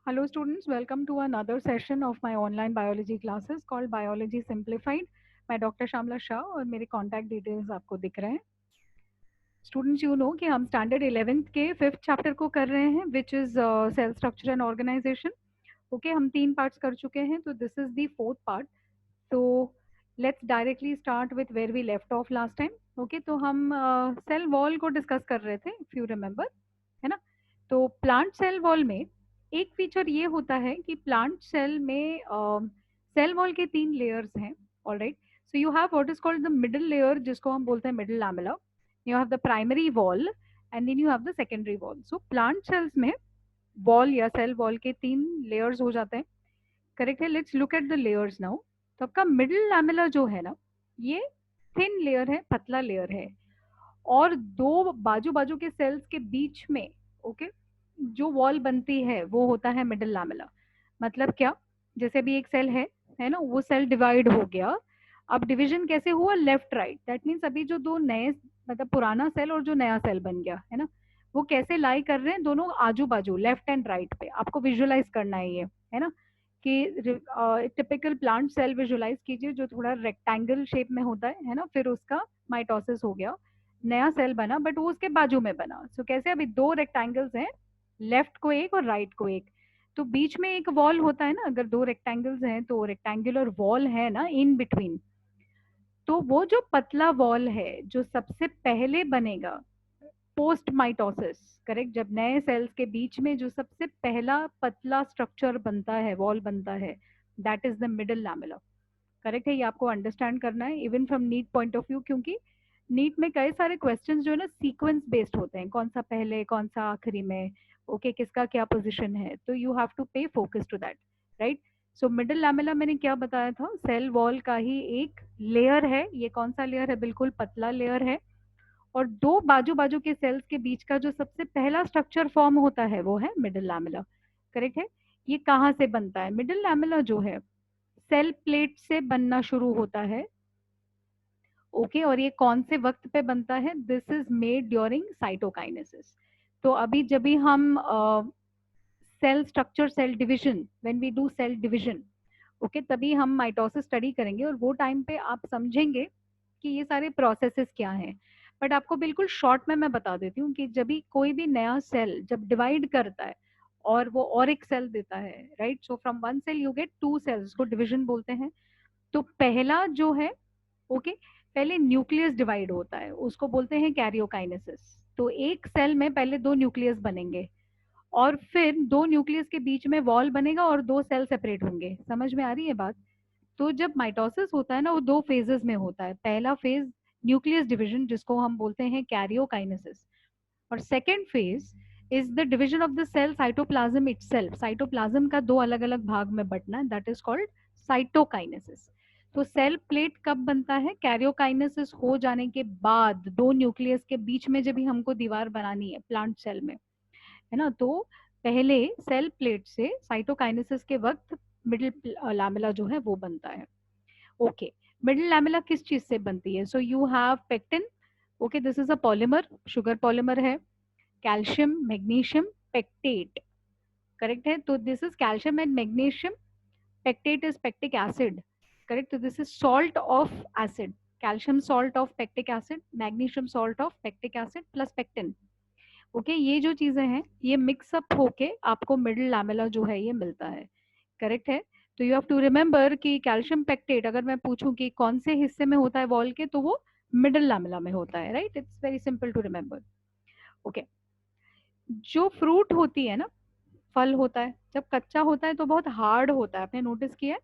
Hello students, welcome to another session of my online biology classes called Biology Simplified. मैं doctor Shyamala Shah और मेरे contact details आपको दिख रहे हैं. स्टूडेंट्स यू नो कि हम स्टैंडर्ड 11th के 5th चैप्टर को कर रहे हैं which is cell structure and organization. Okay, हम 3 पार्ट्स कर चुके हैं, तो this is the 4th part. तो let's directly start with where we left off last time. Okay, तो हम सेल वॉल को डिस्कस कर रहे थे, इफ यू रिमेंबर, है ना. तो प्लांट सेल वॉल में एक फीचर ये होता है कि प्लांट सेल में सेल वॉल के 3 लेयर्स हैं. Alright, so you have what is called the middle layer, जिसको हम बोलते हैं middle lamella. You have the primary wall and then you have the secondary wall. So plant cells में wall या cell wall के 3 layers हो जाते हैं. करेक्ट है. Let's look at the layers now. तो आपका मिडिल लैमेला जो है ना, ये थिन लेयर है, पतला लेयर है. और दो बाजू बाजू के सेल्स के बीच में ओके जो वॉल बनती है वो होता है मिडिल लैमेला. मतलब क्या, जैसे भी एक सेल है ना, वो सेल डिवाइड हो गया. अब डिवीजन कैसे हुआ, लेफ्ट राइट. दैट मीन्स अभी जो दो नए, मतलब पुराना सेल और जो नया सेल बन गया है ना, वो कैसे लाई कर रहे हैं, दोनों आजू बाजू लेफ्ट एंड राइट पे. आपको विजुअलाइज करना है ना, कि टिपिकल प्लांट सेल विजुअलाइज कीजिए जो थोड़ा रेक्टेंगल शेप में होता है ना. फिर उसका माइटोसिस हो गया, नया सेल बना, बट वो उसके बाजू में बना. सो कैसे, अभी 2 रेक्टेंगल्स हैं, लेफ्ट को एक और राइट को एक. तो बीच में एक वॉल होता है ना, अगर 2 रेक्टेंगल्स हैं तो रेक्टेंगुलर वॉल है ना इन बिटवीन. तो वो जो पतला वॉल है जो सबसे पहले बनेगा पोस्ट माइटोसिस, करेक्ट, जब नए सेल्स के बीच में जो सबसे पहला पतला स्ट्रक्चर बनता है, वॉल बनता है, that is the middle lamella. Correct है. ये आपको अंडरस्टैंड करना है even from NEET point of view, क्योंकि नीट में कई सारे क्वेश्चंस जो है ना सीक्वेंस बेस्ड होते हैं, कौन सा पहले कौन सा आखिरी में, ओके किसका क्या पोजीशन है. तो you have to pay focus to that, right. So middle lamella मैंने क्या बताया था, सेल वॉल का ही एक लेयर है. ये कौन सा लेयर है, बिल्कुल पतला लेयर है. और दो बाजू बाजू के सेल्स के बीच का जो सबसे पहला स्ट्रक्चर फॉर्म होता है वो है मिडिल लैमेला. करेक्ट है. ये कहाँ से बनता है मिडिल लैमेला जो है, सेल प्लेट से बनना शुरू होता है. ओके, और ये कौन से वक्त पे बनता है, this is made during cytokinesis. तो अभी जब भी हम cell structure, cell division, when we do cell division, okay, तभी हम माइटोसिस स्टडी करेंगे और वो टाइम पे आप समझेंगे कि ये सारे प्रोसेसेस क्या हैं. बट आपको बिल्कुल शॉर्ट में मैं बता देती हूँ कि जब भी कोई भी नया सेल जब डिवाइड करता है और वो और एक सेल देता है, right, so from one cell you get 2 cells को डिवीजन बोलते हैं. तो पहला जो है, ओके, पहले न्यूक्लियस डिवाइड होता है, उसको बोलते हैं कैरियोकाइनेसिस. तो एक सेल में पहले 2 न्यूक्लियस बनेंगे और फिर 2 न्यूक्लियस के बीच में वॉल बनेगा और 2 सेल सेपरेट होंगे. समझ में आ रही है बात. तो जब माइटोसिस होता है ना, वो 2 फेजेस में होता है. पहला फेज न्यूक्लियस डिवीजन, जिसको हम बोलते हैं कैरियोकाइनेसिस. और second phase is the division of the cell cytoplasm itself. Cytoplasm का 2 अलग अलग भाग में बंटना, दैट इज कॉल्ड साइटोकाइनेसिस. तो सेल प्लेट कब बनता है, कैरियोकाइनेसिस हो जाने के बाद 2 न्यूक्लियस के बीच में जब भी हमको दीवार बनानी है प्लांट सेल में, है ना, तो पहले सेल प्लेट से साइटोकाइनेसिस के वक्त मिडिल लैमेला जो है वो बनता है. ओके, मिडिल लैमेला किस चीज से बनती है, so you have pectin. Okay, this is a polymer, sugar polymer है. Calcium, magnesium, pectate. करेक्ट है. तो this is calcium and magnesium. Pectate is pectic acid. Correct. तो this is salt of acid. Calcium salt of pectic acid, magnesium salt of pectic acid plus pectin. Okay, ये जो चीजें हैं ये mix up होके आपको मिडिल लैमेला जो है ये मिलता है. करेक्ट है. तो यू हैव टू रिमेम्बर कि कैल्शियम पेक्टेट अगर मैं पूछूं कि कौन से हिस्से में होता है वॉल के, तो वो मिडिल लैमेला में होता है, right. It's very simple to remember. Okay, जो फ्रूट होती है ना, फल होता है, जब कच्चा होता है तो बहुत हार्ड होता है, आपने नोटिस किया है.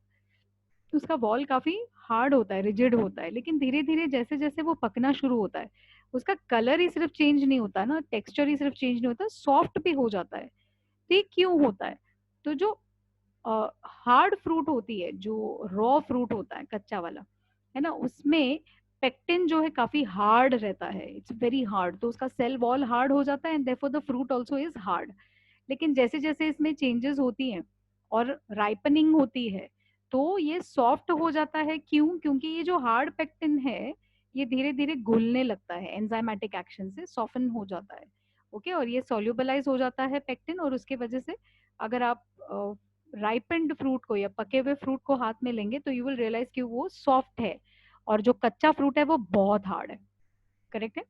उसका वॉल काफी हार्ड होता है, रिजिड होता है. लेकिन धीरे धीरे जैसे जैसे वो पकना शुरू होता है, उसका कलर ही सिर्फ चेंज नहीं होता ना, टेक्सचर ही सिर्फ चेंज नहीं होता, सॉफ्ट भी हो जाता है. तो ये क्यों होता है, तो जो हार्ड फ्रूट होती है, जो रॉ फ्रूट होता है कच्चा वाला, है ना, उसमें पेक्टिन जो है काफी हार्ड रहता है, इट्स वेरी हार्ड. तो उसका सेल वॉल हार्ड हो जाता है and therefore the fruit also is hard. लेकिन जैसे जैसे इसमें चेंजेस होती हैं और राइपनिंग होती है, तो ये सॉफ्ट हो जाता है. क्यों, क्योंकि ये जो हार्ड पेक्टिन है ये धीरे धीरे घुलने लगता है, एंजाइमेटिक एक्शन से सॉफ्टन हो जाता है. ओके, और ये सोल्यूबलाइज हो जाता है पेक्टिन, और उसके वजह से अगर आप राइपेंड फ्रूट को या पके हुए फ्रूट को हाथ में लेंगे तो यू विल रियलाइज कि वो सॉफ्ट है, और जो कच्चा फ्रूट है वो बहुत हार्ड है। करेक्ट है।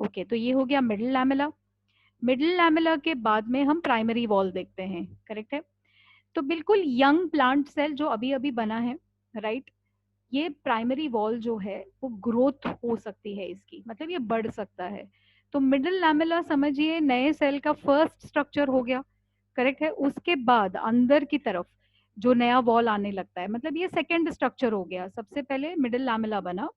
ओके, तो ये हो गया मिडिल लैमेला। मिडिल लैमेला के बाद में हम प्राइमरी वॉल देखते हैं। करेक्ट है। तो बिल्कुल यंग प्लांट सेल जो अभी अभी बना है, राइट, ये प्राइमरी वॉल जो है वो ग्रोथ हो सकती है इसकी, मतलब ये बढ़ सकता है। तो मिडिल लैमेला समझिए नए सेल का फर्स्ट स्ट्रक्चर हो गया। करेक्ट है। उसके बाद अंदर की तरफ जो नया वॉल आने लगता है, मतलब ये सेकेंड स्ट्रक्चर हो गया। सबसे पहले मिडिल लैमेला बना,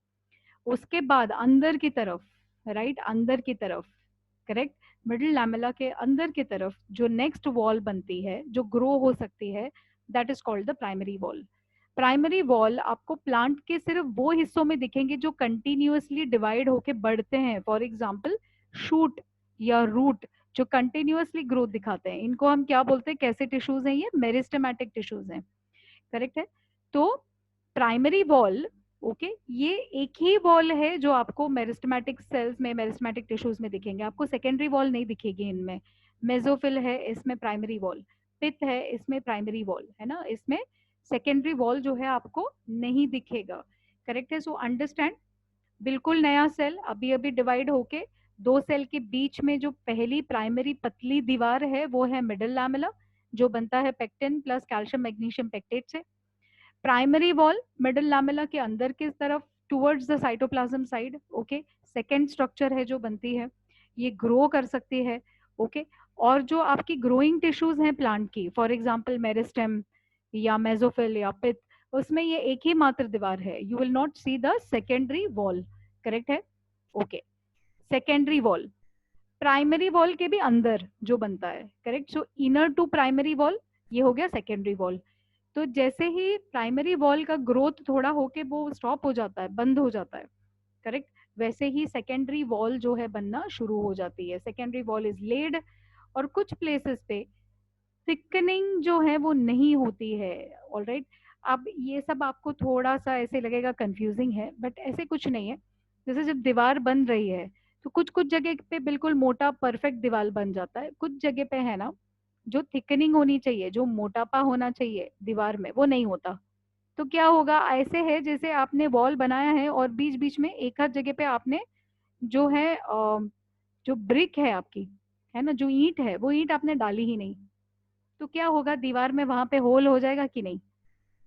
उसके बाद अंदर की तरफ, राइट, अंदर की तरफ, करेक्ट, मिडिल लैमेला के अंदर की तरफ जो नेक्स्ट वॉल बनती है, जो ग्रो हो सकती है, that is called the primary wall. Primary wall आपको प्लांट के सिर्फ वो हिस्सों में दिखेंगे जो कंटिन्यूअसली डिवाइड होके बढ़ते हैं। फॉर एग्जाम्पल शूट या रूट जो कंटिन्यूअसली ग्रोथ दिखाते हैं, इनको हम क्या बोलते हैं, कैसे टिश्यूज हैं, ये मेरिस्टेमेटिक टिश्यूज हैं। करेक्ट है। तो प्राइमरी वॉल, ओके, ये एक ही वॉल है जो आपको मेरिस्टेमेटिक सेल्स में, मेरिस्टेमेटिक टिश्यूज में दिखेंगे, आपको सेकेंडरी वॉल नहीं दिखेगी इनमें। मेजोफिल है इसमें प्राइमरी वॉल, पित है इसमें प्राइमरी वॉल, है ना, इसमें सेकेंडरी वॉल जो है आपको नहीं दिखेगा। करेक्ट है। सो अंडरस्टैंड, बिल्कुल नया सेल अभी अभी डिवाइड होके दो सेल के बीच में जो पहली प्राइमरी पतली दीवार है वो है मिडिल लैमेला, जो बनता है pectin plus calcium magnesium pectate से। प्राइमरी वॉल मिडिल लैमेला के अंदर की तरफ towards the cytoplasm side, okay, second structure है जो बनती है, ये ग्रो कर सकती है। ओके, और जो आपकी ग्रोइंग टिश्यूज हैं प्लांट की, फॉर एग्जांपल मेरिस्टेम या मेजोफिल या पित, उसमें ये एक ही मात्र दीवार है, you will not see the secondary wall. Correct है। Okay, secondary wall primary wall के भी अंदर जो बनता है। करेक्ट। So inner to primary wall, ये हो गया सेकेंडरी वॉल। तो जैसे ही प्राइमरी वॉल का ग्रोथ थोड़ा होके वो स्टॉप हो जाता है, बंद हो जाता है, करेक्ट, वैसे ही सेकेंडरी वॉल जो है बनना शुरू हो जाती है। सेकेंडरी वॉल इज लेड, और कुछ प्लेसेस पे थिकनिंग जो है वो नहीं होती है। ऑलराइट, अब ये सब आपको थोड़ा सा ऐसे लगेगा कंफ्यूजिंग है, बट ऐसे कुछ नहीं है। जैसे जब दीवार बन रही है तो कुछ कुछ जगह पे बिल्कुल मोटा परफेक्ट दीवार बन जाता है, कुछ जगह पे है ना, जो थिकनिंग होनी चाहिए, जो मोटापा होना चाहिए दीवार में, वो नहीं होता। तो क्या होगा, ऐसे है जैसे आपने वॉल बनाया है और बीच बीच में एक आध जगह पे आपने जो है जो ब्रिक है आपकी, है ना, जो ईंट है, वो ईंट आपने डाली ही नहीं। तो क्या होगा, दीवार में वहां पे होल हो जाएगा कि नहीं,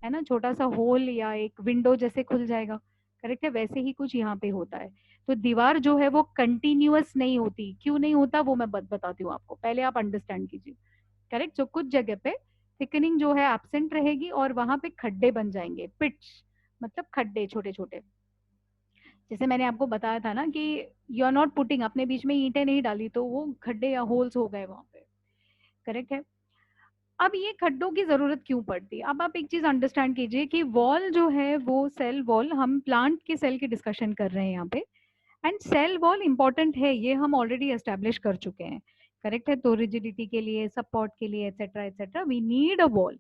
है ना, छोटा सा होल या एक विंडो जैसे खुल जाएगा। करेक्ट है। वैसे ही कुछ यहाँ पे होता है। तो दीवार जो है वो कंटिन्यूअस नहीं होती। क्यों नहीं होता वो मैं बताती हूँ आपको, पहले आप अंडरस्टैंड कीजिए। करेक्ट। जो कुछ जगह पे थिकनिंग जो है एब्सेंट रहेगी और वहां पे खड्डे बन जाएंगे, पिट्स, मतलब खड्डे छोटे छोटे। जैसे मैंने आपको बताया था ना कि यू आर नॉट पुटिंग, अपने बीच में ईंटें नहीं डाली तो वो खड्डे या होल्स हो गए वहां पे। करेक्ट है। अब ये खड्डों की जरूरत क्यों पड़ती है, अब आप एक चीज अंडरस्टैंड कीजिए कि वॉल जो है वो सेल वॉल, हम प्लांट के सेल की डिस्कशन कर रहे हैं यहाँ पे, एंड सेल वॉल इंपॉर्टेंट है, ये हम ऑलरेडी एस्टेब्लिश कर चुके हैं। करेक्ट है। तो रिजिडिटी के लिए, सपोर्ट के लिए, etcetera etcetera, we need a wall.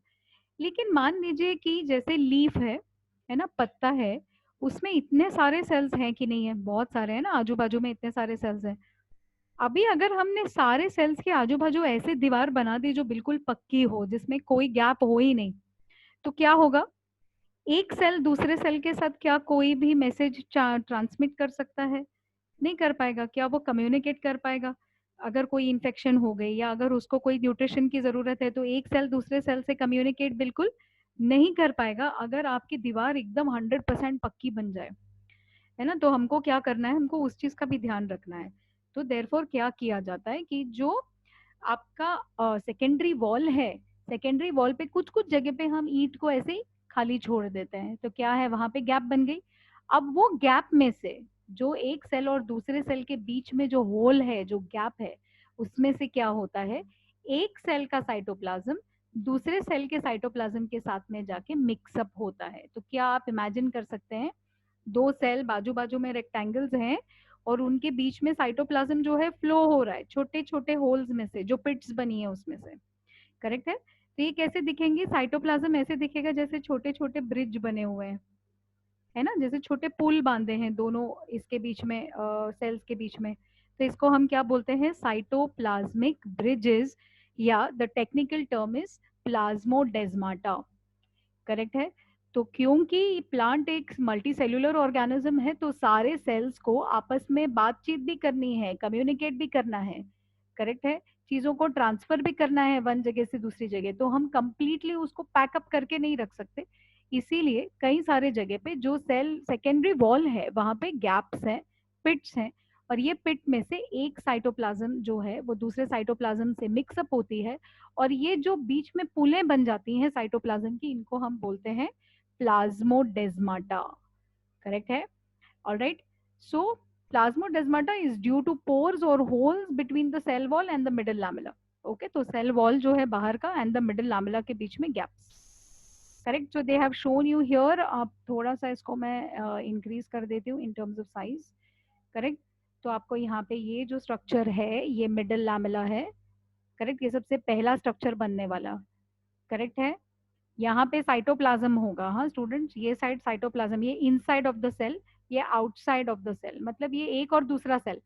लेकिन मान लीजिए कि जैसे लीफ है ना, पत्ता है, उसमें इतने सारे सेल्स हैं कि नहीं है, बहुत सारे हैं ना, आजू बाजू में इतने सारे सेल्स हैं। अभी अगर हमने सारे सेल्स के आजू बाजू ऐसे दीवार बना दी जो बिल्कुल पक्की हो, जिसमें कोई गैप हो ही नहीं, तो क्या होगा, एक सेल दूसरे सेल के साथ क्या कोई भी मैसेज ट्रांसमिट कर सकता है? नहीं कर पाएगा। क्या वो कम्युनिकेट कर पाएगा? अगर कोई इन्फेक्शन हो गई या अगर उसको कोई न्यूट्रिशन की जरूरत है तो एक सेल दूसरे सेल से कम्युनिकेट बिल्कुल नहीं कर पाएगा, अगर आपकी दीवार एकदम 100% पक्की बन जाए, है ना। तो हमको क्या करना है, हमको उस चीज का भी ध्यान रखना है। तो देयरफॉर क्या किया जाता है कि जो आपका सेकेंडरी वॉल है, सेकेंडरी वॉल पे कुछ कुछ जगह पे हम ईंट को ऐसे ही खाली छोड़ देते हैं, तो क्या है, वहां पे गैप बन गई। अब वो गैप में से जो एक सेल और दूसरे सेल के बीच में जो होल है, जो गैप है, उसमें से क्या होता है, एक सेल का साइटोप्लाज्म दूसरे सेल के साइटोप्लाज्म के साथ में जाके मिक्सअप होता है। तो क्या आप इमेजिन कर सकते हैं, दो सेल बाजू बाजू में रेक्टेंगल्स हैं और उनके बीच में साइटोप्लाज्म जो है फ्लो हो रहा है छोटे छोटे होल्स में से, जो पिट्स बनी है उसमें से। करेक्ट है। तो ये कैसे दिखेंगे, साइटोप्लाज्म ऐसे दिखेगा जैसे छोटे छोटे ब्रिज बने हुए हैं, है ना, जैसे छोटे पुल बांधे हैं दोनों इसके बीच में, सेल्स के बीच में। तो इसको हम क्या बोलते हैं, साइटोप्लाज्मिक ब्रिजेस, या the technical term is plasmodesmata. Correct है। तो क्योंकि प्लांट एक मल्टी सेल्यूलर ऑर्गेनिज्म है, तो सारे सेल्स को आपस में बातचीत भी करनी है, कम्युनिकेट भी करना है। करेक्ट है। चीजों को ट्रांसफर भी करना है वन जगह से दूसरी जगह, तो हम कंप्लीटली उसको पैकअप करके नहीं रख सकते। इसीलिए कई सारे जगह पे जो सेल सेकेंडरी वॉल है वहां पे गैप्स हैं, पिट्स हैं, और ये पिट में से एक साइटोप्लाज्म जो है वो दूसरे साइटोप्लाज्म से मिक्सअप होती है, और ये जो बीच में पुलें बन जाती हैं साइटोप्लाज्म की, इनको हम बोलते हैं प्लाज्मोडेस्माटा। करेक्ट है। Alright. So plasmodesmata is due to pores और holes between the cell wall and the middle lamella. Okay, तो सेल वॉल जो है बाहर का एंड द मिडल लैमेला के बीच में gaps. Correct. So they have shown you here. आप थोड़ा सा इसको मैं इंक्रीज कर देती हूँ in terms of size. Correct. तो आपको यहाँ पे ये जो स्ट्रक्चर है ये मिडल लैमेला है। करेक्ट, ये सबसे पहला स्ट्रक्चर बनने वाला। करेक्ट है। यहाँ पे साइटोप्लाज्म होगा, हाँ स्टूडेंट्स, ये साइड साइटोप्लाज्म, ये इनसाइड ऑफ द सेल, ये आउटसाइड ऑफ द सेल, मतलब ये एक और दूसरा सेल,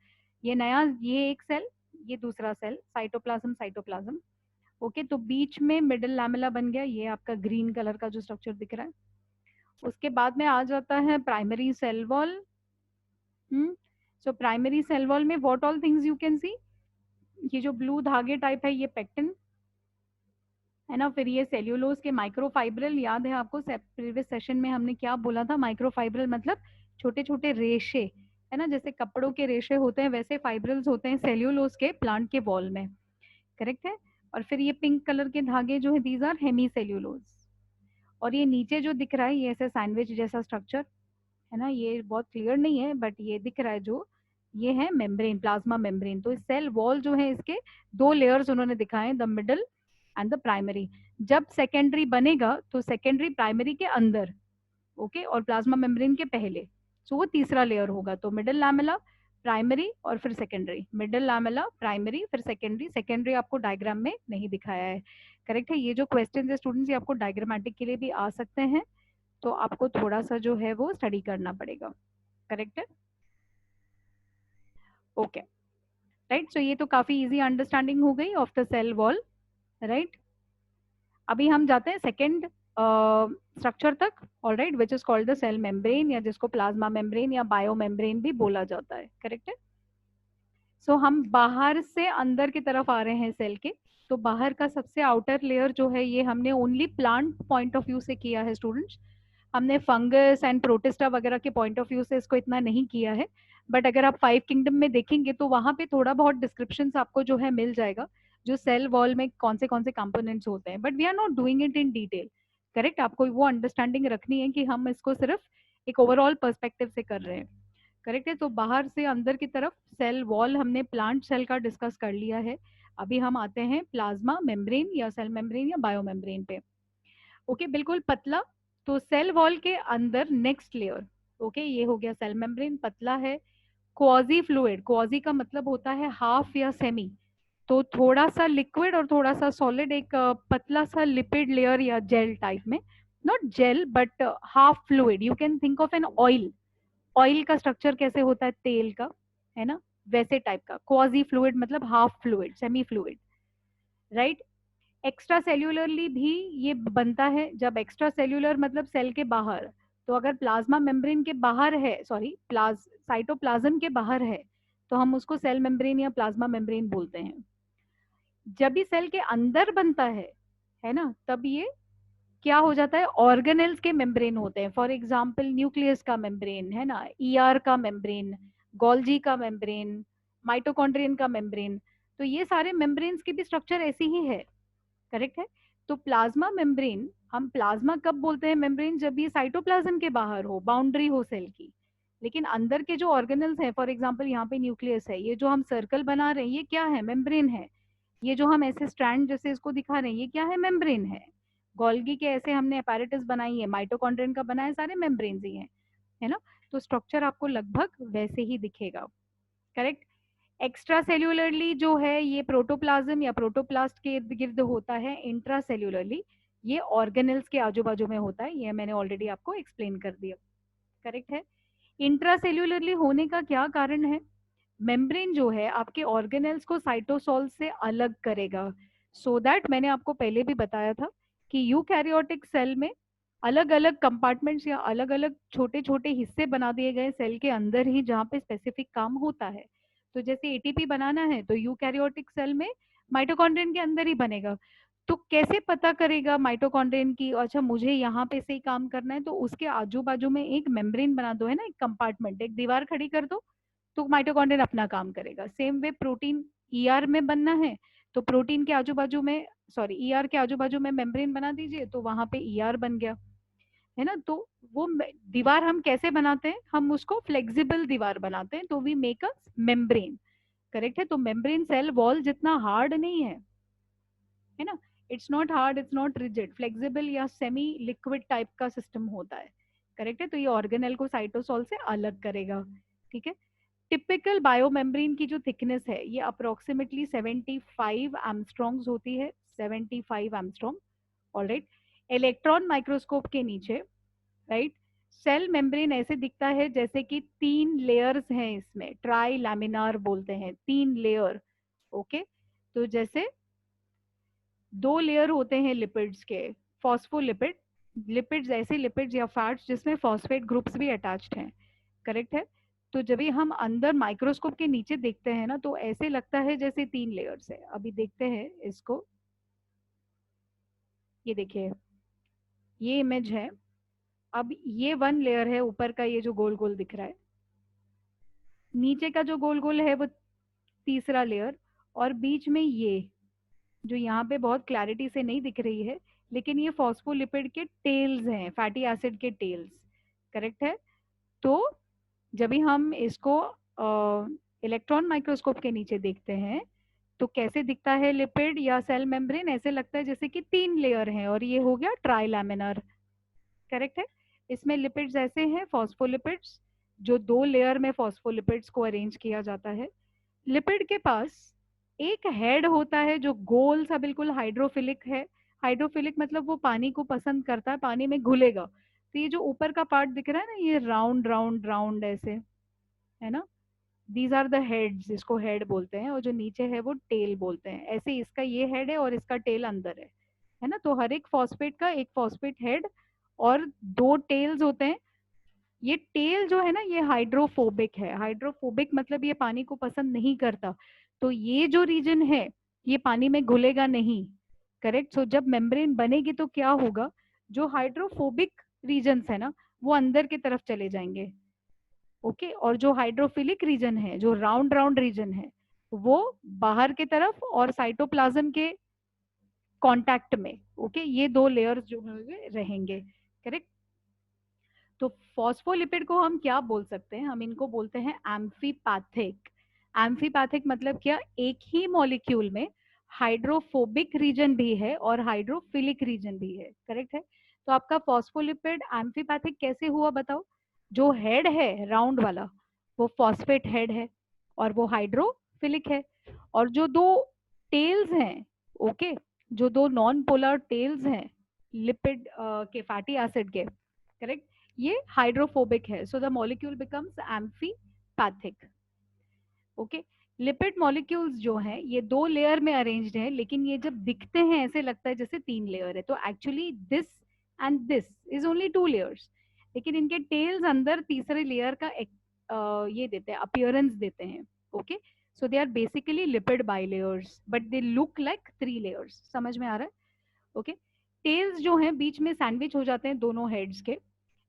ये नया, ये एक सेल, ये दूसरा सेल, साइटोप्लाज्म साइटोप्लाज्म। ओके, तो बीच में मिडिल लैमेला बन गया, ये आपका ग्रीन कलर का जो स्ट्रक्चर दिख रहा है। उसके बाद में आ जाता है primary cell wall. So primary cell wall में what all things you can see, ये जो ब्लू धागे टाइप है ये पेक्टिन है ना, फिर ये सेल्यूलोज के माइक्रोफाइब्रल, याद है आपको प्रीवियस सेशन में हमने क्या बोला था, माइक्रोफाइब्रल मतलब छोटे छोटे रेशे, है ना, जैसे कपड़ों के रेशे होते हैं वैसे फाइब्रल्स होते हैं सेल्यूलोज के प्लांट के वॉल में। करेक्ट है। और फिर ये पिंक कलर के धागे जो है दीज आर हेमी सेल्यूलोज। और ये नीचे जो दिख रहा है ये ऐसे सैंडविच जैसा स्ट्रक्चर है ना, ये बहुत क्लियर नहीं है बट ये दिख रहा है जो, ये है मेम्ब्रेन, प्लाज्मा मेम्ब्रेन। तो सेल वॉल जो है इसके दो लेयर्स उन्होंने दिखाए, the middle and the primary. जब सेकेंडरी बनेगा तो सेकेंडरी प्राइमरी के अंदर, ओके, और प्लाज्मा मेम्ब्रेन के पहले, सो वो तीसरा लेयर होगा। तो मिडल लैमेला, प्राइमरी और फिर सेकेंडरी, मिडल लैमेला प्राइमरी फिर सेकेंडरी। सेकेंडरी आपको डायग्राम में नहीं दिखाया है। करेक्ट है। ये जो क्वेश्चन है स्टूडेंट्स ये आपको डायग्रामेटिक के लिए भी आ सकते हैं, तो आपको थोड़ा सा जो है वो स्टडी करना पड़ेगा। करेक्ट है। Okay, right. सो ये तो काफी इजी अंडरस्टैंडिंग हो गई of the cell wall, right. अभी हम जाते हैं सेकेंड स्ट्रक्चर तक, alright, which is called the cell membrane, या जिसको प्लाज्मा मेम्ब्रेन या बायो मेम्ब्रेन भी बोला जाता है। करेक्ट है। सो हम बाहर से अंदर की तरफ आ रहे हैं सेल के। तो बाहर का सबसे आउटर लेयर जो है ये हमने only plant point of view से किया है स्टूडेंट्स, हमने फंगस एंड प्रोटिस्टा वगैरह के पॉइंट ऑफ व्यू से इसको इतना नहीं किया है। बट अगर आप 5 किंगडम में देखेंगे तो वहां पे थोड़ा बहुत डिस्क्रिप्शन आपको जो है मिल जाएगा, जो सेल वॉल में कौन से कंपोनेंट्स होते हैं, but we are not doing it in detail. Correct, आपको वो अंडरस्टैंडिंग रखनी है कि हम इसको सिर्फ एक ओवरऑल पर्सपेक्टिव से कर रहे हैं। करेक्ट है। तो बाहर से अंदर की तरफ सेल वॉल हमने प्लांट सेल का डिस्कस कर लिया है। अभी हम आते हैं प्लाज्मा मेम्ब्रेन या सेल मेम्ब्रेन या बायो मेम्ब्रेन पे। ओके, बिल्कुल पतला। तो सेल वॉल के अंदर नेक्स्ट लेयर, ओके, ये हो गया सेल मेम्ब्रेन, पतला है। क्वाजी फ्लूइड, क्वाजी का मतलब होता है हाफ या सेमी, तो थोड़ा सा लिक्विड और थोड़ा सा सॉलिड, एक पतला सा लिपिड लेयर या जेल टाइप में, not gel but half fluid, you can think of an oil. Oil का स्ट्रक्चर कैसे होता है, तेल का, है ना, वैसे टाइप का। क्वाजी फ्लूइड मतलब half fluid, semi fluid, right. Extracellularly भी ये बनता है, जब एक्स्ट्रा सेल्यूलर मतलब सेल के बाहर, तो अगर प्लाज्मा मेम्ब्रेन के बाहर है, सॉरी साइटोप्लाज्म के बाहर है, तो हम उसको सेल मेम्ब्रेन या प्लाज्मा मेम्ब्रेन बोलते हैं। जब भी सेल के अंदर बनता है ना, तब ये क्या हो जाता है, ऑर्गेनेल्स के मेम्ब्रेन होते हैं। फॉर एग्जाम्पल न्यूक्लियस का मेम्ब्रेन है ना, ईआर का मेम्ब्रेन, गोल्जी का मेम्ब्रेन, माइटोकॉन्ड्रियन का मेम्ब्रेन, तो ये सारे मेम्ब्रेन्स की भी स्ट्रक्चर ऐसी ही है। करेक्ट है। तो प्लाज्मा मेम्ब्रेन, हम प्लाज्मा कब बोलते हैं मेम्ब्रेन, जब ये साइटोप्लाज्म के बाहर हो, बाउंड्री हो सेल की। लेकिन अंदर के जो ऑर्गेनल्स हैं, फॉर एग्जांपल यहाँ पे न्यूक्लियस है, ये जो हम सर्कल बना रहे हैं ये क्या है, मेम्ब्रेन है। ये जो हम ऐसे स्ट्रैंड जैसे इसको दिखा रहे हैं ये क्या है, मेम्ब्रेन है। गोल्गी के ऐसे हमने अपैरेटस बनाई है, माइटोकॉन्ड्रियन का बनाया, सारे मेम्ब्रेन ही हैं, है ना। तो स्ट्रक्चर आपको लगभग वैसे ही दिखेगा। करेक्ट। एक्स्ट्रा सेल्यूलरली जो है ये प्रोटोप्लाज्म या प्रोटोप्लास्ट के इर्द गिर्द होता है। इंट्रा सेल्यूलरली ये ऑर्गेनल्स के आजू बाजू में होता है, ये मैंने ऑलरेडी आपको एक्सप्लेन कर दिया। करेक्ट है। इंट्रा सेल्यूलरली होने का क्या कारण है, मेम्ब्रेन जो है आपके ऑर्गेनेल्स को साइटोसोल से अलग करेगा। सो दैट मैंने आपको पहले भी बताया था कि यूकैरियोटिक सेल में अलग अलग कंपार्टमेंट्स या अलग अलग छोटे छोटे हिस्से बना दिए गए सेल के अंदर ही, जहाँ पे स्पेसिफिक काम होता है। तो जैसे एटीपी बनाना है तो यूकैरियोटिक सेल में माइटोकॉन्ड्रियन के अंदर ही बनेगा। तो कैसे पता करेगा माइटोकॉन्ड्रियन की, अच्छा मुझे यहाँ पे से ही काम करना है, तो उसके आजू बाजू में एक मेम्ब्रेन बना दो, है ना, एक कंपार्टमेंट, एक दीवार खड़ी कर दो, तो माइटोकॉन्ड्रियन अपना काम करेगा। सेम वे प्रोटीन ईआर में बनना है तो प्रोटीन के आजू बाजू में, सॉरी ईआर के आजू बाजू में मेम्ब्रेन बना दीजिए, तो वहां पे ईआर बन गया, है ना। तो वो दीवार हम कैसे बनाते हैं, हम उसको फ्लेक्सिबल दीवार बनाते हैं, तो we make a membrane. Correct है। तो मेम्ब्रेन सेल वॉल जितना हार्ड नहीं है ना, it's not hard, it's not rigid, flexible या सेमी लिक्विड टाइप का सिस्टम होता है। करेक्ट है। तो ये ऑर्गेनेल को साइटोसोल से अलग करेगा। ठीक है। टिपिकल बायोमेम्ब्रेन की जो थिकनेस है ये अप्रोक्सीमेटली 75 एंगस्ट्रॉम्स होती है, 75 एंगस्ट्रॉम। ऑलराइट। इलेक्ट्रॉन माइक्रोस्कोप के नीचे, राइट, सेल मेम्ब्रेन ऐसे दिखता है जैसे कि 3 लेयर्स हैं इसमें, ट्राई लैमिनार बोलते हैं, 3 लेयर। ओके। तो जैसे 2 लेयर होते हैं लिपिड्स के, फॉस्फोलिपिड, लिपिड्स ऐसे लिपिड्स या फैट्स जिसमें फॉस्फेट ग्रुप्स भी अटैच्ड हैं। करेक्ट है। तो जब भी हम अंदर माइक्रोस्कोप के नीचे देखते हैं ना, तो ऐसे लगता है जैसे 3 लेयर्स है। अभी देखते हैं इसको, ये देखिए, ये इमेज है। अब ये 1 लेयर है, ऊपर का ये जो गोल गोल दिख रहा है, नीचे का जो गोल गोल है वो तीसरा लेयर, और बीच में ये जो यहाँ पे बहुत क्लैरिटी से नहीं दिख रही है, लेकिन ये फॉस्फोलिपिड के टेल्स हैं, फैटी एसिड के टेल्स। करेक्ट है। तो जब भी हम इसको इलेक्ट्रॉन माइक्रोस्कोप के नीचे देखते हैं तो कैसे दिखता है लिपिड या सेल मेम्ब्रेन, ऐसे लगता है जैसे कि 3 लेयर हैं, और ये हो गया ट्राइलैमिनर। करेक्ट है। इसमें लिपिड्स ऐसे हैं, फॉस्फोलिपिड्स, जो 2 लेयर में फॉस्फोलिपिड्स को अरेंज किया जाता है। लिपिड के पास एक हेड होता है जो गोल सा बिल्कुल हाइड्रोफिलिक है। हाइड्रोफिलिक मतलब वो पानी को पसंद करता है, पानी में घुलेगा। तो ये जो ऊपर का पार्ट दिख रहा है ना, ये राउंड राउंड राउंड ऐसे, है ना, दीज आर द हेड्स, इसको हेड बोलते हैं, और जो नीचे है वो टेल बोलते हैं। ऐसे इसका ये हेड है और इसका टेल अंदर है ना। तो हर एक फॉस्फेट का एक फॉस्फेट हेड और 2 टेल्स होते हैं। ये टेल जो है ना, ये हाइड्रोफोबिक है। हाइड्रोफोबिक मतलब ये पानी को पसंद नहीं करता, तो ये जो रीजन है ये पानी में घुलेगा नहीं। करेक्ट। सो जब मेम्ब्रेन बनेगी तो क्या होगा, जो हाइड्रोफोबिक रीजन्स है ना, वो अंदर की तरफ चले जाएंगे। ओके। और जो हाइड्रोफिलिक रीजन है, जो राउंड राउंड रीजन है, वो बाहर की तरफ और साइटोप्लाज्म के कांटेक्ट में। ओके। ये 2 लेयर्स जो रहेंगे। करेक्ट। तो फॉस्फोलिपिड को हम क्या बोल सकते हैं, हम इनको बोलते हैं एम्फीपैथिक। एम्फीपैथिक मतलब क्या, एक ही मॉलिक्यूल में हाइड्रोफोबिक रीजन भी है और हाइड्रोफिलिक रीजन भी है। करेक्ट है। तो आपका फॉस्फोलिपिड एम्फीपैथिक कैसे हुआ बताओ, जो हेड है राउंड वाला वो फॉस्फेट हेड है और वो हाइड्रोफिलिक है, और जो 2 टेल्स हैं, ओके, जो 2 नॉन पोलर टेल्स हैं लिपिड के, फैटी एसिड के, करेक्ट, ये हाइड्रोफोबिक है। So the molecule becomes amphipathic. Okay. Lipid molecules जो हैं ये 2 लेयर में अरेंज्ड है, लेकिन ये जब दिखते हैं ऐसे लगता है जैसे 3 लेयर है। तो actually this and this is only 2 layers, लेकिन इनके टेल्स अंदर तीसरे लेयर का ये देते हैं, अपीयरेंस देते हैं। Okay. So they are basically lipid bilayers but they look like 3 layers. समझ में आ रहा है। ओके। टेल्स जो हैं बीच में सैंडविच हो जाते हैं दोनों हेड्स के,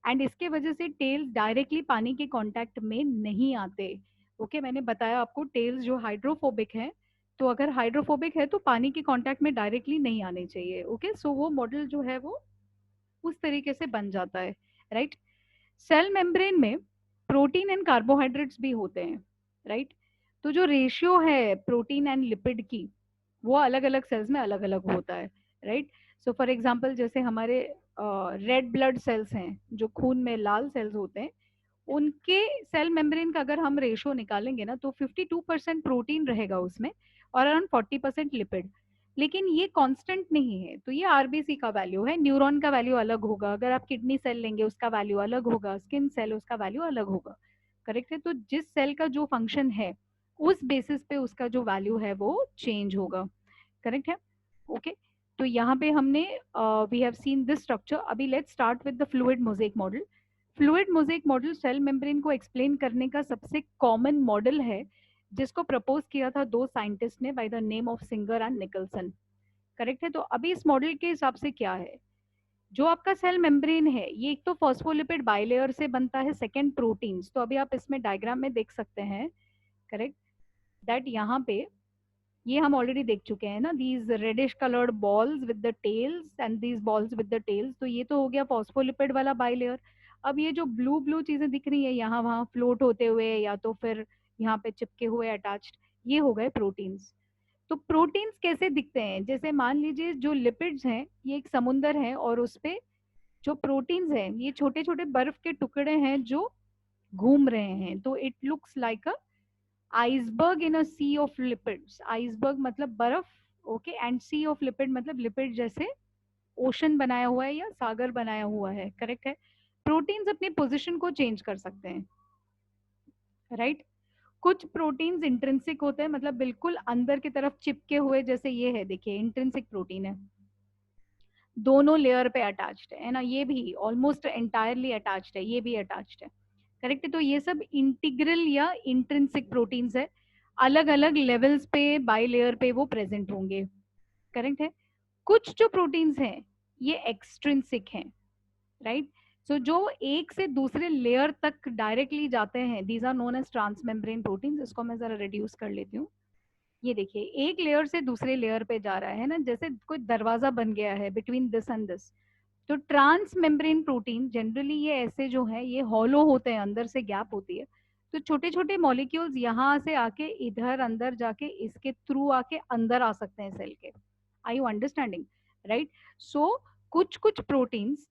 एंड इसके वजह से टेल्स डायरेक्टली पानी के कांटेक्ट में नहीं आते। ओके। मैंने बताया आपको टेल्स जो हाइड्रोफोबिक है, तो अगर हाइड्रोफोबिक है तो पानी के कांटेक्ट में डायरेक्टली नहीं आने चाहिए। ओके। सो वो मॉडल जो है वो उस तरीके से बन जाता है। राइट। सेल मेम्ब्रेन में प्रोटीन एंड कार्बोहाइड्रेट्स भी होते हैं। राइट। तो जो रेशियो है प्रोटीन एंड लिपिड की, वो अलग अलग सेल्स में अलग अलग होता है। राइट। सो फॉर एग्जांपल जैसे हमारे रेड ब्लड सेल्स हैं, जो खून में लाल सेल्स होते हैं, उनके सेल मेम्ब्रेन का अगर हम रेशियो निकालेंगे ना, तो 52% प्रोटीन रहेगा उसमें और अराउंड 40% लिपिड। लेकिन ये कांस्टेंट नहीं है, तो ये आरबीसी का वैल्यू है। न्यूरॉन का वैल्यू अलग होगा, अगर आप किडनी सेल लेंगे उसका वैल्यू अलग होगा, स्किन सेल उसका वैल्यू अलग होगा। करेक्ट है। तो जिस सेल का जो फंक्शन है उस बेसिस पे उसका जो वैल्यू है वो चेंज होगा, करेक्ट है? ओके तो यहाँ पे हमने we have seen this structure. अभी let's start with the fluid mosaic model. Fluid mosaic model cell membrane को एक्सप्लेन करने का सबसे कॉमन मॉडल है, जिसको प्रपोज किया था दो साइंटिस्ट ने by the name of singer and Nicolson, correct है? तो अभी इस मॉडल के हिसाब से क्या है, जो आपका सेल मेम्ब्रेन है ये एक तो फॉस्फोलिपिड बाइलेयर से बनता है, सेकेंड प्रोटीन्स. तो अभी आप इसमें डायग्राम में देख सकते हैं, करेक्ट, दैट यहाँ पे ये हम ऑलरेडी देख चुके हैं ना, these reddish coloured balls with the tails and these balls with the tails. तो ये तो हो गया फॉस्फोलिपिड वाला बाइलेयर. अब ये जो ब्लू ब्लू चीजें दिख रही है यहाँ वहाँ फ्लोट होते हुए या तो फिर यहाँ पे चिपके हुए अटैच्ड, ये हो गए प्रोटीन्स. तो प्रोटीन्स कैसे दिखते हैं, जैसे मान लीजिए जो लिपिड्स हैं ये एक समुंदर है और उस पे जो प्रोटीन्स हैं ये छोटे छोटे बर्फ के टुकड़े हैं जो घूम रहे हैं. तो it looks like a iceberg in a sea of lipids. Iceberg मतलब बर्फ, okay, and sea of lipid मतलब लिपिड जैसे ओशन बनाया हुआ है या सागर बनाया हुआ है, करेक्ट है? प्रोटीन्स अपनी पोजीशन को चेंज कर सकते हैं, राइट? कुछ प्रोटीन्स इंट्रिंसिक होते हैं, मतलब बिल्कुल अंदर की तरफ चिपके हुए, जैसे ये है देखिए इंट्रिंसिक प्रोटीन है, दोनों लेयर पे अटैच्ड है ना, ये भी ऑलमोस्ट एंटायरली अटैच्ड है, ये भी अटैच्ड है, करेक्ट है? तो ये सब इंटीग्रल या इंट्रिंसिक प्रोटीन्स है, अलग अलग लेवल्स पे बाई लेयर पे वो प्रेजेंट होंगे, करेक्ट है? कुछ जो प्रोटीन्स हैं ये एक्सट्रिंसिक हैं, राइट? सो जो एक से दूसरे लेयर तक डायरेक्टली जाते हैं, these are known as transmembrane proteins. इसको मैं जरा रिड्यूस कर लेती हूँ. ये देखिए एक लेयर से दूसरे लेयर पे जा रहा है ना, जैसे कोई दरवाजा बन गया है बिटवीन दिस एंड दिस. तो ट्रांस मेम्ब्रेन प्रोटीन जनरली ये ऐसे जो है ये हॉलो होते हैं, अंदर से गैप होती है. तो छोटे छोटे मॉलिक्यूल्स यहाँ से आके इधर अंदर जाके इसके थ्रू आके अंदर आ सकते हैं सेल के. आई यू अंडरस्टैंडिंग, राइट? सो कुछ कुछ प्रोटीन्स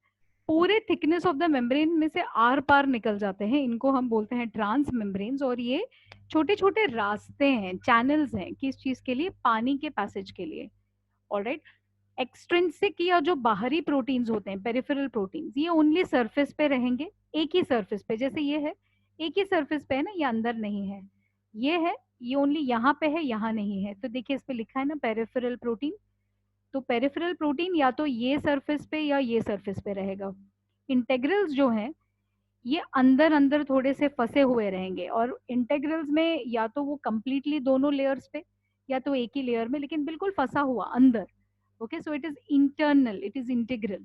पूरे थिकनेस ऑफ द मेम्ब्रेन में से आर पार निकल जाते हैं, इनको हम बोलते हैं ट्रांस मेम्ब्रेन्स. और ये छोटे छोटे रास्ते हैं, चैनल्स हैं, किस चीज के लिए? पानी के पैसेज के लिए. ऑलराइट. एक्सट्रिंसिक या जो बाहरी प्रोटीन्स होते हैं, पेरिफेरल प्रोटीन्स, ये ओनली सरफेस पे रहेंगे, एक ही सरफेस पे, जैसे ये है एक ही सरफेस पे है ना, ये अंदर नहीं है, ये है ये ओनली यहाँ पे है, यहाँ नहीं है. तो देखिए इस पे लिखा है ना पेरिफेरल प्रोटीन. तो पेरिफेरल प्रोटीन या तो ये सरफेस पे या ये सरफेस पे रहेगा. इंटेग्रल्स जो हैं ये अंदर अंदर थोड़े से फंसे हुए रहेंगे, और इंटेग्रल्स में या तो वो कंप्लीटली दोनों लेयर्स पे या तो एक ही लेयर में, लेकिन बिल्कुल फंसा हुआ अंदर. Okay so it is internal, it is integral,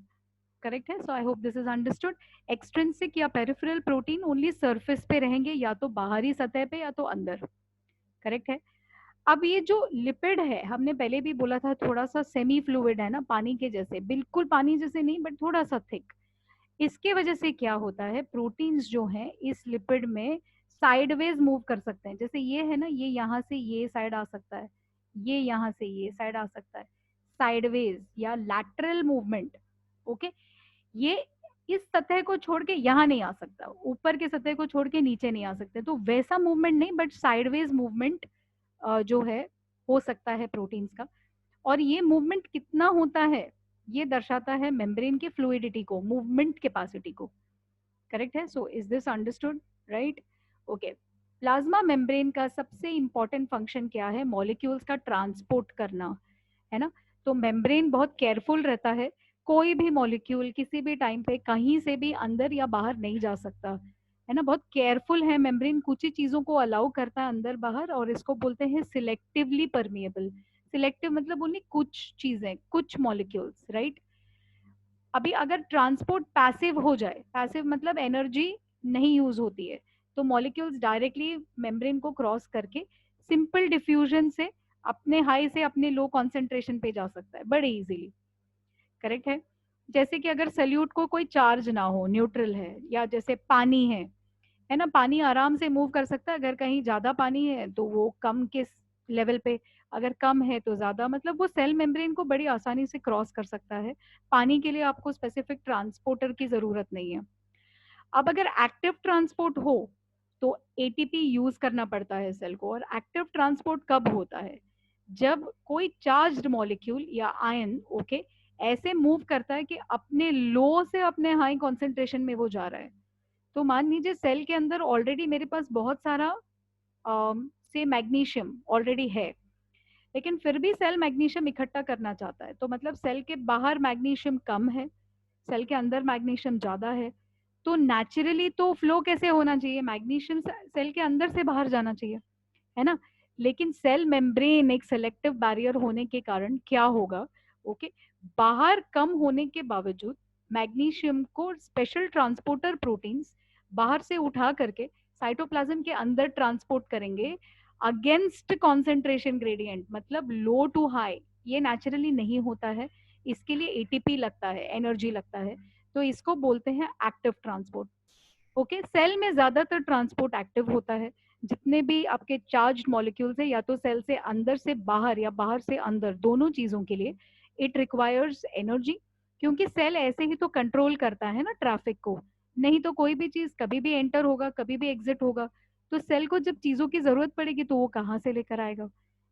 correct है? So I hope this is understood. Extrinsic या पेरिफेरल प्रोटीन ओनली सरफेस पे रहेंगे, या तो बाहरी सतह पे या तो अंदर, करेक्ट है? अब ये जो लिपिड है हमने पहले भी बोला था थोड़ा सा सेमी फ्लूइड है ना, पानी के जैसे, बिल्कुल पानी जैसे नहीं बट थोड़ा सा थिक. इसके वजह से क्या होता है, प्रोटीन्स जो हैं इस लिपिड में साइडवेज मूव कर सकते हैं. जैसे ये है ना, ये यहाँ से ये साइड आ सकता है, ये यहाँ से ये साइड आ सकता है, साइडवेज या लैटरल मूवमेंट. ओके, ये इस सतह को छोड़ के यहाँ नहीं आ सकता, ऊपर के सतह को छोड़ के नीचे नहीं आ सकते. तो वैसा मूवमेंट नहीं बट साइडवेज मूवमेंट जो है हो सकता है प्रोटीन्स का. और ये मूवमेंट कितना होता है ये दर्शाता है मेम्ब्रेन की फ्लूइडिटी को, मूवमेंट कैपेसिटी को, करेक्ट है? So is this understood, right? Okay. Plasma membrane का सबसे इंपॉर्टेंट फंक्शन क्या है? मॉलिक्यूल्स का ट्रांसपोर्ट करना, है ना? तो मेम्ब्रेन बहुत केयरफुल रहता है, कोई भी मॉलिक्यूल किसी भी टाइम पे कहीं से भी अंदर या बाहर नहीं जा सकता, है ना? बहुत केयरफुल है मेम्ब्रेन, कुछ ही चीजों को अलाउ करता है अंदर बाहर, और इसको बोलते हैं सिलेक्टिवली परमिएबल. सिलेक्टिव मतलब ओनली कुछ चीजें, कुछ मॉलिक्यूल्स, राइट? अभी अगर ट्रांसपोर्ट पैसिव हो जाए, पैसिव मतलब एनर्जी नहीं यूज होती है, तो मॉलिक्यूल्स डायरेक्टली मेम्ब्रेन को क्रॉस करके सिंपल डिफ्यूजन से अपने हाई से अपने लो कॉन्सेंट्रेशन पे जा सकता है बड़े इजीली, करेक्ट है? जैसे कि अगर सल्यूट को कोई चार्ज ना हो, न्यूट्रल है, या जैसे पानी है ना, पानी आराम से मूव कर सकता है, अगर कहीं ज्यादा पानी है तो वो कम के लेवल पे, अगर कम है तो ज्यादा, मतलब वो सेल मेम्ब्रेन को बड़ी आसानी से क्रॉस कर सकता है. पानी के लिए आपको स्पेसिफिक ट्रांसपोर्टर की जरूरत नहीं है. अब अगर एक्टिव ट्रांसपोर्ट हो तो एटीपी यूज करना पड़ता है सेल को. और एक्टिव ट्रांसपोर्ट कब होता है? जब कोई चार्ज्ड मॉलिक्यूल या आयन, ओके, ऐसे मूव करता है कि अपने लो से अपने हाई कॉन्सेंट्रेशन में वो जा रहा है. तो मान लीजिए सेल के अंदर ऑलरेडी मेरे पास बहुत सारा से मैग्नीशियम ऑलरेडी है, लेकिन फिर भी सेल मैग्नीशियम इकट्ठा करना चाहता है, तो मतलब सेल के बाहर मैग्नीशियम कम है, सेल के अंदर मैग्नीशियम ज्यादा है, तो नेचुरली तो फ्लो कैसे होना चाहिए, मैग्नीशियम सेल के अंदर से बाहर जाना चाहिए, है ना। लेकिन सेल मेम्ब्रेन एक सेलेक्टिव बैरियर होने के कारण क्या होगा, ओके, बाहर कम होने के बावजूद मैग्नीशियम को स्पेशल ट्रांसपोर्टर प्रोटीन्स बाहर से उठा करके साइटोप्लाज्म के अंदर ट्रांसपोर्ट करेंगे अगेंस्ट कॉन्सेंट्रेशन ग्रेडियंट, मतलब लो टू हाई। ये नेचुरली नहीं होता है, इसके लिए एटीपी लगता है, एनर्जी लगता है, तो इसको बोलते हैं एक्टिव ट्रांसपोर्ट। ओके, सेल में ज्यादातर ट्रांसपोर्ट एक्टिव होता है, जितने भी आपके चार्ज मॉलिक्यूल्स है या तो सेल से अंदर से बाहर या बाहर से अंदर, दोनों चीजों के लिए इट रिक्वायर्स एनर्जी, क्योंकि सेल ऐसे ही तो कंट्रोल करता है ना ट्रैफिक को, नहीं तो कोई भी चीज कभी भी एंटर होगा कभी भी एग्जिट होगा, तो सेल को जब चीजों की जरूरत पड़ेगी तो वो कहाँ से लेकर आएगा,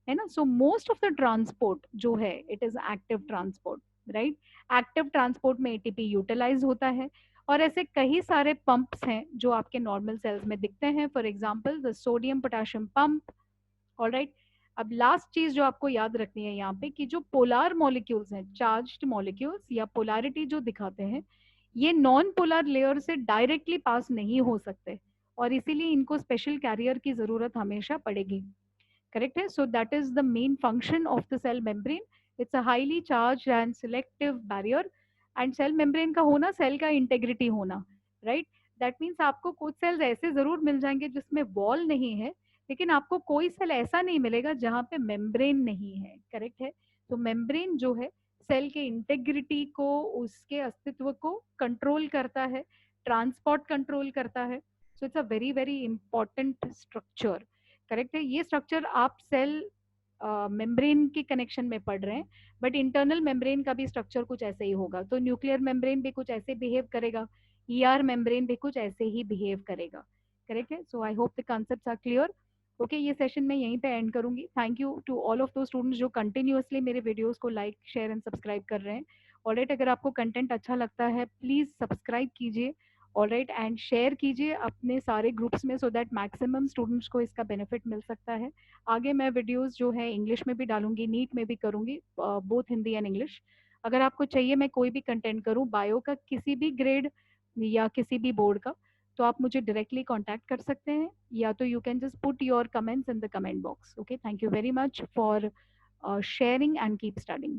है ना। So most of the transport जो है it is active transport, right. Active transport में एटीपी यूटिलाइज होता है, और ऐसे कई सारे पंप्स हैं जो आपके नॉर्मल सेल्स में दिखते हैं, for example the sodium potassium pump. Alright, अब लास्ट चीज जो आपको याद रखनी है यहाँ पे कि जो पोलार मॉलिक्यूल्स हैं, चार्ज्ड मॉलिक्यूल्स या पोलारिटी जो दिखाते हैं, ये नॉन पोलर लेयर से डायरेक्टली पास नहीं हो सकते, और इसीलिए इनको स्पेशल कैरियर की जरूरत हमेशा पड़ेगी। Correct है, so that is the main function of the cell membrane. It's a highly charged and selective barrier, and cell membrane का होना सेल का इंटेग्रिटी होना, right? That means आपको कुछ सेल्स ऐसे जरूर मिल जाएंगे जिसमें वॉल नहीं है, लेकिन आपको कोई सेल ऐसा नहीं मिलेगा जहाँ पे मेम्ब्रेन नहीं है, करेक्ट है। तो मेम्ब्रेन जो है सेल के इंटेग्रिटी को, उसके अस्तित्व को कंट्रोल करता है, ट्रांसपोर्ट कंट्रोल करता है, so it's a very very important structure. Correct है, ये स्ट्रक्चर आप सेल मेम्ब्रेन के कनेक्शन में पढ़ रहे हैं, बट इंटरनल मेम्ब्रेन का भी स्ट्रक्चर कुछ ऐसे ही होगा, तो न्यूक्लियर मेम्ब्रेन भी कुछ ऐसे बिहेव करेगा, ईआर मेम्ब्रेन भी कुछ ऐसे ही बिहेव करेगा। करेक्ट है, so I hope the concepts are clear. Okay, ये सेशन मैं यहीं पे एंड करूंगी। Thank you to all of those students जो कंटिन्यूअसली मेरे वीडियोस को लाइक शेयर एंड सब्सक्राइब कर रहे हैं। ऑलराइट, अगर आपको कंटेंट अच्छा लगता है प्लीज सब्सक्राइब कीजिए, ऑलराइट, एंड शेयर कीजिए अपने सारे ग्रुप्स में, सो दैट मैक्सिमम स्टूडेंट्स को इसका बेनिफिट मिल सकता है। आगे मैं वीडियोस जो है इंग्लिश में भी डालूंगी, नीट में भी करूंगी, बोथ हिंदी एंड इंग्लिश। अगर आपको चाहिए मैं कोई भी कंटेंट करूं बायो का, किसी भी ग्रेड या किसी भी बोर्ड का, तो आप मुझे डायरेक्टली कांटेक्ट कर सकते हैं, या तो you can just put your comments in the comment box. Okay, thank you very much for sharing and keep studying.